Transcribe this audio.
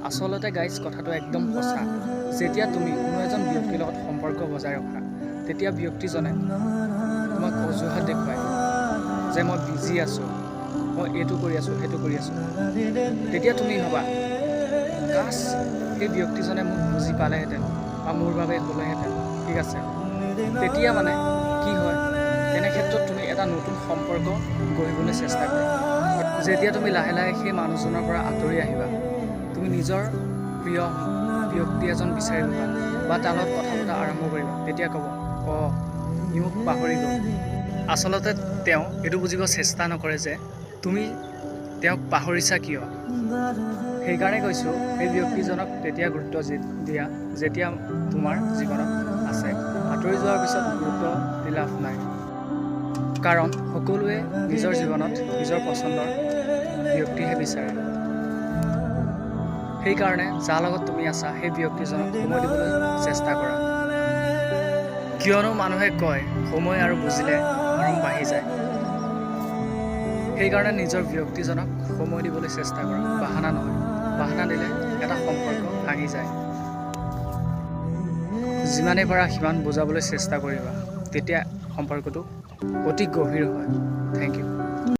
আচলতে গাইজ কথাটো একদম সঁচা। যেতিয়া তুমি কোনো এজন ব্যক্তিৰ লগত সম্পৰ্ক বজাই ৰখা, তেতিয়া ব্যক্তিজনে তোমাক অজুহাত দেখুৱায় যে মই বিজি আছোঁ, মই এইটো কৰি আছোঁ, সেইটো কৰি আছোঁ। তেতিয়া তুমি ভাবা কাছ সেই ব্যক্তিজনে মোক বুজি পালেহেঁতেন বা মোৰ বাবে হ'লেহেঁতেন, ঠিক আছে। তেতিয়া মানে কি হয়, তেনে ক্ষেত্ৰত তুমি এটা নতুন সম্পৰ্ক গঢ়িবলৈ চেষ্টা কৰা। যেতিয়া তুমি লাহে লাহে সেই মানুহজনৰ পৰা আঁতৰি আহিবা, তুমি নিজৰ প্ৰিয় ব্যক্তি এজন বিচাৰি পাবা বা তাৰ লগত কথা পতা আৰম্ভ কৰিবা, তেতিয়া ক'ব ই মোক পাহৰি গ'ল। আচলতে তেওঁ এইটো বুজিব চেষ্টা নকৰে যে তুমি তেওঁক পাহৰিছা কিয়। সেইকাৰণে কৈছোঁ, সেই ব্যক্তিজনক তেতিয়া গুৰুত্ব দিয়া যেতিয়া তোমাৰ জীৱনত আছে। আঁতৰি যোৱাৰ পিছত গুৰুত্ব দি লাভ নাই, কাৰণ সকলোৱে নিজৰ জীৱনত নিজৰ পচন্দৰ ব্যক্তিহে বিচাৰে। সেইকাৰণে যাৰ লগত তুমি আছা সেই ব্যক্তিজনক সময় দিবলৈ চেষ্টা কৰা, কিয়নো মানুহে কয় সময় আৰু বুজিলে মৰম বাঢ়ি যায়। সেইকাৰণে নিজৰ ব্যক্তিজনক সময় দিবলৈ চেষ্টা কৰা, বাহানা নহয়। বাহানা দিলে এটা সম্পৰ্ক ভাঙি যায়। যিমানেই পাৰা সিমান বুজাবলৈ চেষ্টা কৰিবা, তেতিয়া সম্পৰ্কটো অতি গভীৰ হয়। Thank U.